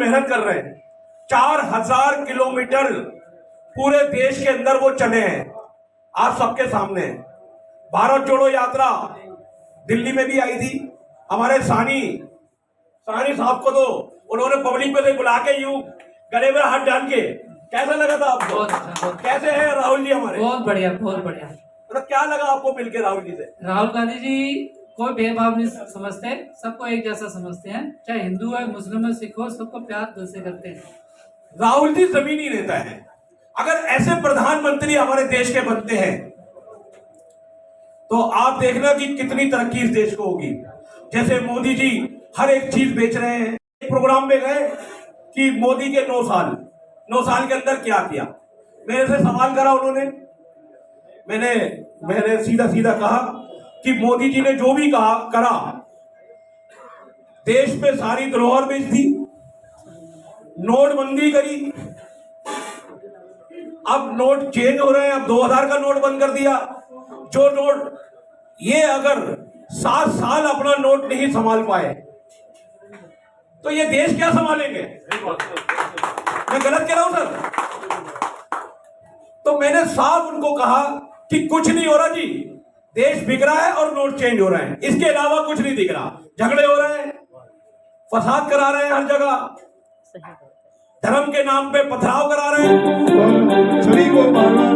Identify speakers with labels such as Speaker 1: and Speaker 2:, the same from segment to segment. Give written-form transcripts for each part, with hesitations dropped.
Speaker 1: मेहनत कर रहे हैं। 4000 किलोमीटर पूरे देश के अंदर वो चले हैं, आप सबके सामने है। भारत जोड़ो यात्रा दिल्ली में भी आई थी। हमारे सानी साहब को तो उन्होंने पब्लिक में से बुला के यूं गले में हाथ डाल के, कैसा लगा था आपको?
Speaker 2: बहुत अच्छा।
Speaker 1: कैसे हैं राहुल जी हमारे?
Speaker 2: बहुत बढ़िया, बहुत बढ़िया।
Speaker 1: मतलब क्या लगा आपको मिलके राहुल जी से?
Speaker 2: राहुल गांधी जी कोई भेदभाव नहीं समझते, सबको एक जैसा समझते हैं, चाहे हिंदू है, मुस्लिम है, सिख हो, सबको प्यार दिल से करते हैं।
Speaker 1: राहुल जी जमीनी नेता है। अगर ऐसे प्रधानमंत्री हमारे देश के बनते हैं तो आप देखना कि कितनी तरक्की इस देश को होगी। जैसे मोदी जी हर एक चीज बेच रहे हैं। एक प्रोग्राम में गए कि मोदी के 9 साल के अंदर क्या किया। मेरे से सवाल करा उन्होंने, मैंने सीधा कहा कि मोदी जी ने जो भी कहा करा, देश में सारी धरोहर बेच दी, नोटबंदी करी, अब नोट चेंज हो रहे हैं, अब 2000 का नोट बंद कर दिया। जो नोट ये अगर 7 साल अपना नोट नहीं संभाल पाए तो ये देश क्या संभालेंगे? मैं गलत कह रहा हूं सर? तो मैंने साफ उनको कहा कि कुछ नहीं हो रहा जी, देश बिक रहा है और नोट चेंज हो रहे हैं, इसके अलावा कुछ नहीं दिख रहा। झगड़े हो रहे हैं, फसाद करा रहे हैं हर जगह, धर्म के नाम पे पथराव करा रहे हैं।
Speaker 3: सभी को बार-बार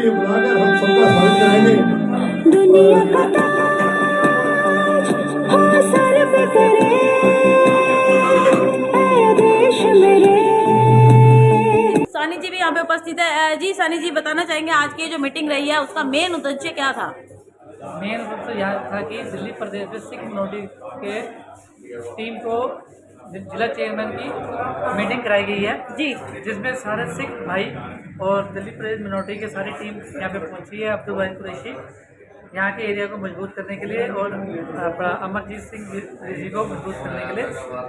Speaker 3: बुलाकर हम सबका स्वागत कराएंगे। दुनिया का ताज हो सर पे तेरे, देश मेरे।
Speaker 4: सानी जी भी यहाँ पे उपस्थित है। जी सानी जी, बताना चाहेंगे आज की जो मीटिंग रही है उसका मेन उद्देश्य क्या था?
Speaker 2: मेन उद्देश्य यह था कि दिल्ली प्रदेश में सिख मिनोरिटी के टीम को जिला चेयरमैन की मीटिंग कराई गई है जी, जिसमें सारे सिख भाई और दिल्ली प्रदेश मिनोरिटी के सारी टीम यहाँ पे पहुंची है। अब्दुल भाई कुरैशी यहाँ के एरिया को मजबूत करने के लिए और अमरजीत सिंह जी को मजबूत करने के लिए,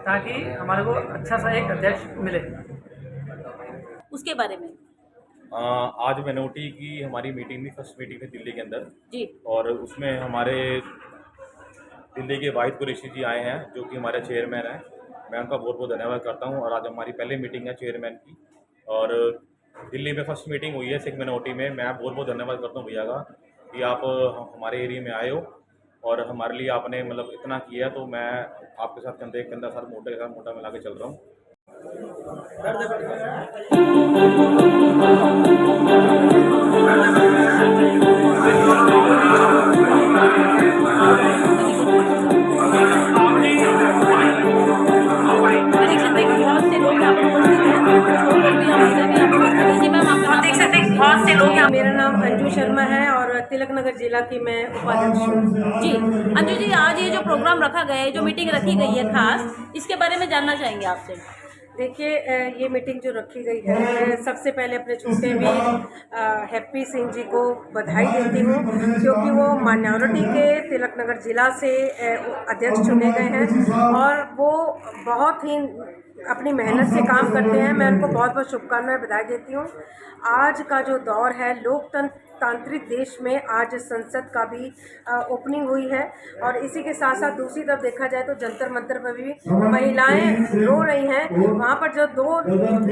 Speaker 2: ताकि हमारे को अच्छा सा एक अध्यक्ष मिले।
Speaker 4: उसके बारे में
Speaker 5: आज मिनोरिटी की हमारी मीटिंग थी, फर्स्ट मीटिंग थी दिल्ली के अंदर
Speaker 4: जी,
Speaker 5: और उसमें हमारे दिल्ली के वाहिद कुरैशी जी आए हैं जो कि हमारे चेयरमैन हैं। मैं उनका बहुत बहुत धन्यवाद करता हूं। और आज हमारी पहली मीटिंग है चेयरमैन की और दिल्ली में फर्स्ट मीटिंग हुई है सिख मिनोरिटी में। मैं बहुत बहुत धन्यवाद करता हूं भैया का कि आप हमारे एरिया में आए हो और हमारे लिए आपने मतलब इतना किया, तो मैं आपके साथ कंधे कंधा साथ मोटे के साथ मोटा मिला के चल रहा हूँ।
Speaker 6: मेरा नाम अंजू शर्मा है और तिलक नगर जिला की मैं उपाध्यक्ष हूँ।
Speaker 4: जी अंजू जी, आज ये जो प्रोग्राम रखा गया है, जो मीटिंग रखी गई है खास, इसके बारे में जानना चाहेंगे आपसे।
Speaker 6: देखिए, ये मीटिंग जो रखी गई है, मैं सबसे पहले अपने छोटे वीर हैप्पी सिंह जी को बधाई देती हूँ, क्योंकि वो माइनॉरिटी के तिलक नगर जिला से अध्यक्ष चुने गए हैं और वो बहुत ही अपनी मेहनत से काम करते हैं। मैं उनको बहुत बहुत शुभकामनाएं बधाई देती हूँ। आज का जो दौर है, लोकतांत्रिक देश में आज संसद का भी ओपनिंग हुई है और इसी के साथ साथ दूसरी तरफ देखा जाए तो जंतर मंतर पर भी महिलाएं रो रही हैं। वहाँ पर जो 2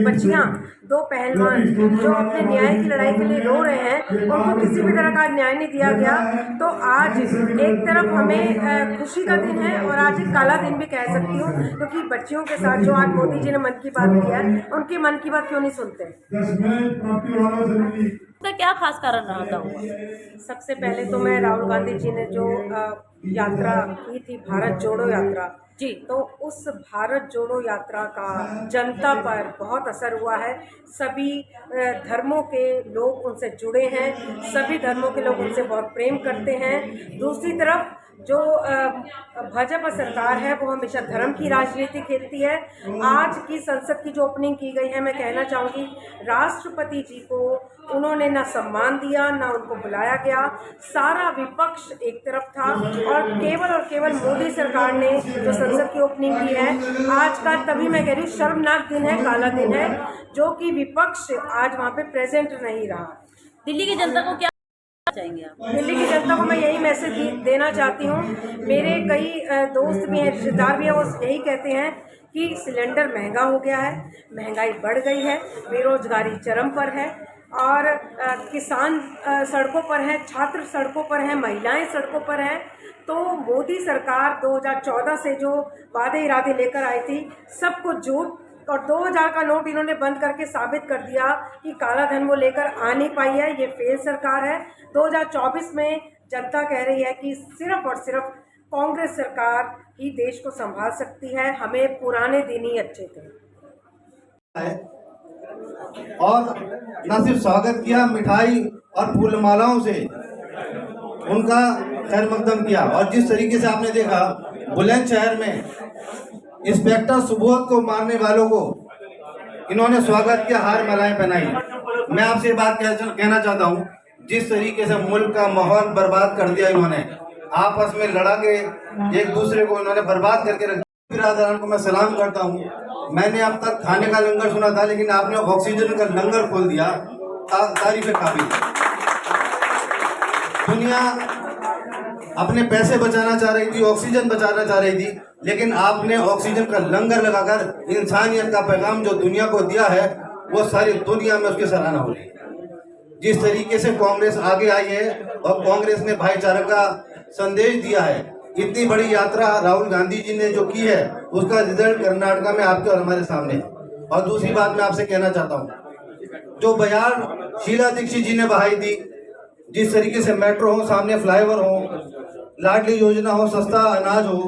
Speaker 6: बच्चियाँ, 2 पहलवान जो अपने न्याय की लड़ाई के लिए रो रहे हैं, उनको किसी भी तरह का न्याय नहीं दिया गया। तो आज एक तरफ हमें खुशी का दिन है और आज एक काला दिन भी कह सकती हूँ, क्योंकि बच्चियों के साथ जो आज मोदी जी ने मन की बात किया है, उनकी मन की बात क्यों नहीं सुनते?
Speaker 4: तो क्या खास कारण रहा था?
Speaker 6: सबसे पहले तो मैं राहुल गांधी जी ने जो यात्रा की थी, भारत जोड़ो यात्रा
Speaker 4: जी,
Speaker 6: तो उस भारत जोड़ो यात्रा का जनता पर बहुत असर हुआ है। सभी धर्मों के लोग उनसे जुड़े हैं, सभी धर्मों के लोग उनसे बहुत प्रेम करते हैं। दूसरी तरफ जो भाजपा सरकार है वो हमेशा धर्म की राजनीति खेलती है। आज की संसद की जो ओपनिंग की गई है, मैं कहना चाहूँगी राष्ट्रपति जी को उन्होंने ना सम्मान दिया, ना उनको बुलाया गया। सारा विपक्ष एक तरफ था और केवल मोदी सरकार ने जो संसद की ओपनिंग की है, आज का तभी मैं कह रही हूँ शर्मनाक दिन है, काला दिन है, जो कि विपक्ष आज वहाँ पे प्रेजेंट नहीं रहा।
Speaker 4: दिल्ली की जनता को क्या चाहेंगे आप?
Speaker 6: दिल्ली की जनता को मैं यही मैसेज देना चाहती हूँ। मेरे कई दोस्त भी हैं, रिश्तेदार भी हैं, वो यही कहते हैं कि सिलेंडर महंगा हो गया है, महंगाई बढ़ गई है, बेरोजगारी चरम पर है और किसान सड़कों पर हैं, छात्र सड़कों पर हैं, महिलाएं सड़कों पर हैं। तो मोदी सरकार 2014 से जो वादे इरादे लेकर आई थी, सबको झूठ और 2000 का नोट इन्होंने बंद करके साबित कर दिया कि काला धन वो लेकर आ नहीं पाई है। ये फेल सरकार है। 2024 में जनता कह रही है कि सिर्फ और सिर्फ कांग्रेस सरकार ही देश को संभाल सकती है। हमें पुराने दिन ही अच्छे थे।
Speaker 7: और न सिर्फ स्वागत किया, मिठाई और फूलमालाओं से उनका खैर मकदम किया। और जिस तरीके से आपने देखा बुलंदशहर में इंस्पेक्टर सुबोध को मारने वालों को इन्होंने स्वागत किया, हार मालाएं पहनाई। मैं आपसे बात कहना चाहता हूं, जिस तरीके से मुल्क का माहौल बर्बाद कर दिया इन्होंने, आपस में लड़ा के एक दूसरे को इन्होंने बर्बाद करके रख दिया। बिरादरान को मैं सलाम करता हूं। मैंने अब तक खाने का लंगर सुना था, लेकिन आपने ऑक्सीजन का लंगर खोल दिया, तारीफ काबिल। दुनिया अपने पैसे बचाना चाह रही थी, ऑक्सीजन बचाना चाह रही थी, लेकिन आपने ऑक्सीजन का लंगर लगाकर इंसानियत का पैगाम जो दुनिया को दिया है, वो सारी दुनिया में उसकी सराहना हो रही है। जिस तरीके से कांग्रेस आगे आई है और कांग्रेस ने भाईचारे का संदेश दिया है, इतनी बड़ी यात्रा राहुल गांधी जी ने जो की है, उसका रिजल्ट कर्नाटका में आपके और हमारे सामने है। और दूसरी बात मैं आपसे कहना चाहता हूँ, जो बयान शीला दीक्षित जी ने बहाई थी, जिस तरीके से मेट्रो हो, सामने फ्लाईओवर हो, लाडली योजना हो, सस्ता अनाज हो,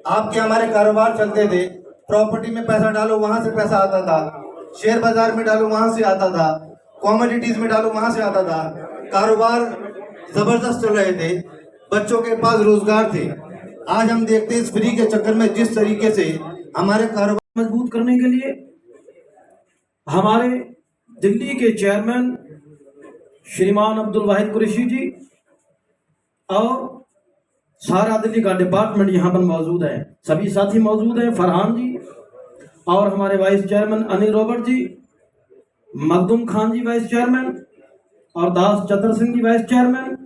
Speaker 7: आपके हमारे कारोबार चलते थे। प्रॉपर्टी में पैसा डालो, वहां से पैसा आता था, शेयर बाजार में डालो, वहां से आता था, कॉमोडिटीज में डालो, वहां से आता था। कारोबार जबरदस्त चल रहे थे, बच्चों के पास रोजगार थे। आज हम देखते हैं इस फ्री के चक्कर में जिस तरीके से हमारे कारोबार
Speaker 1: मजबूत करने के लिए हमारे दिल्ली के चेयरमैन श्रीमान अब्दुल वाहिद कुरैशी जी और सारा दिल्ली का डिपार्टमेंट यहाँ पर मौजूद है। सभी साथी मौजूद हैं, फरहान जी और हमारे वाइस चेयरमैन अनिल रॉबर्ट जी, मखदूम खान जी वाइस चेयरमैन और दास चतर सिंह जी वाइस चेयरमैन।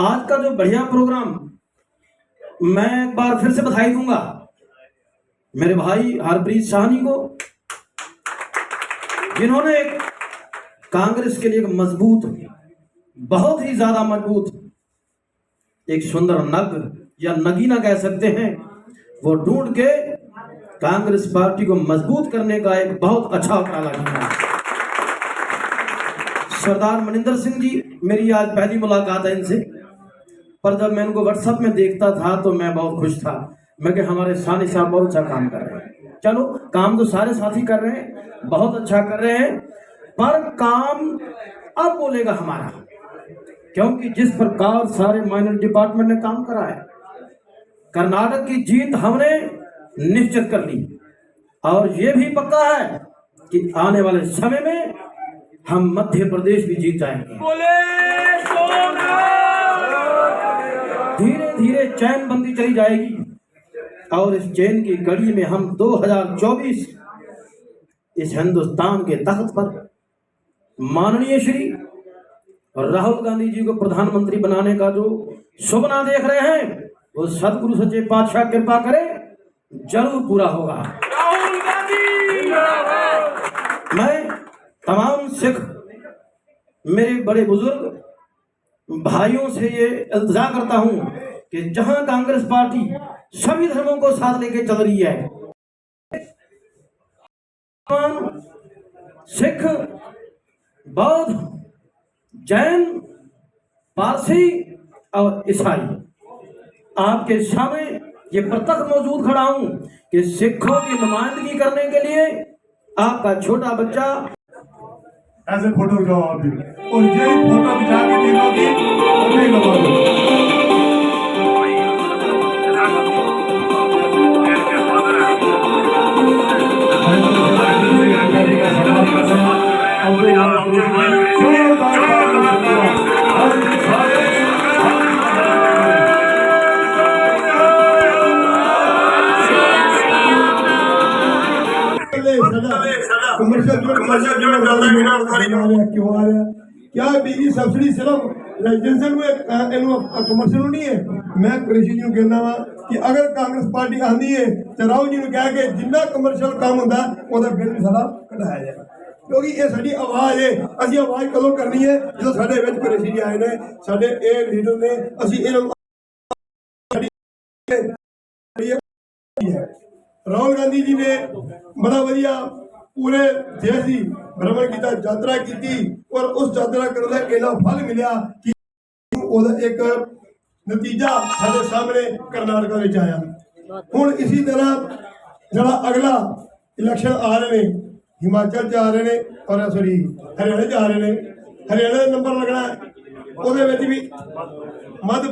Speaker 1: आज का जो बढ़िया प्रोग्राम, मैं एक बार फिर से बधाई दूंगा मेरे भाई हरप्रीत साहनी को, जिन्होंने एक कांग्रेस के लिए एक मजबूत, बहुत ही ज्यादा मजबूत, एक सुंदर नग या नगीना कह सकते हैं, वो ढूंढ के कांग्रेस पार्टी को मजबूत करने का एक बहुत अच्छा उपराला किया। सरदार मनिंदर सिंह जी, मेरी आज पहली मुलाकात है इनसे, पर जब मैं इनको व्हाट्सएप में देखता था तो मैं बहुत खुश था। मैं कि हमारे सानी साहब बहुत अच्छा काम कर रहे हैं। चलो, काम तो सारे साथी कर रहे हैं, बहुत अच्छा कर रहे हैं, पर काम अब बोलेगा हमारा, क्योंकि जिस प्रकार सारे माइनॉरिटी डिपार्टमेंट ने काम करा है, कर्नाटक की जीत हमने निश्चित कर ली और ये भी पक्का है कि आने वाले समय में हम मध्य प्रदेश भी जीत जाएंगे। धीरे धीरे चैन बंदी चली जाएगी और इस चैन की कड़ी में हम 2024 इस हिंदुस्तान के तख्त पर माननीय श्री राहुल गांधी जी को प्रधानमंत्री बनाने का जो सपना देख रहे हैं, वो सदगुरु सच्चे पातशाह कृपा करे जरूर पूरा होगा। राहुल गांधी। मैं तमाम सिख मेरे बड़े बुजुर्ग भाइयों से ये इल्तिजा करता हूं कि जहां कांग्रेस पार्टी सभी धर्मों को साथ लेके चल रही है, सिख, बौद्ध, जैन, पारसी और ईसाई, आपके सामने ये प्रत्यक्ष मौजूद खड़ा हूं कि सिखों की नुमाइंदगी करने के लिए आपका छोटा बच्चा
Speaker 3: ऐसे फोटो खिंचाओ आप भी, और यही फोटो खिंचा के देखोगे और नहीं लगाओगे। क्यों आ रहा क्या बिजली सब्सिडी सिर्फ रेजिडेंशियल में कमर्शियल नहीं है। मैं कृषि जी कहना वा कि अगर कांग्रेस पार्टी आती है तो राहुल जी ने कह के जिन्ना कमर्शियल काम होंगे वह बिल भी सारा कढ़ाया जाएगा क्योंकि ये साडी आवाज़ है असी आवाज़ कदों करनी है जो साडे विच कुरैशी जी आए ने साडे ए लीडर ने असी राहुल गांधी जी ने बड़ा वधिया पूरे देश की भ्रमण किया यात्रा की और उस यात्रा करने का इन्ना फल मिला कि एक नतीजा साडे सामने कर्नाटक में आया। हुण इसी तरह जरा अगला इलेक्शन आ रहे हैं हिमाचल आ रहे हैं और सॉरी हरियाणा आ रहे हैं हरियाणा का नंबर लगना है भी मध्य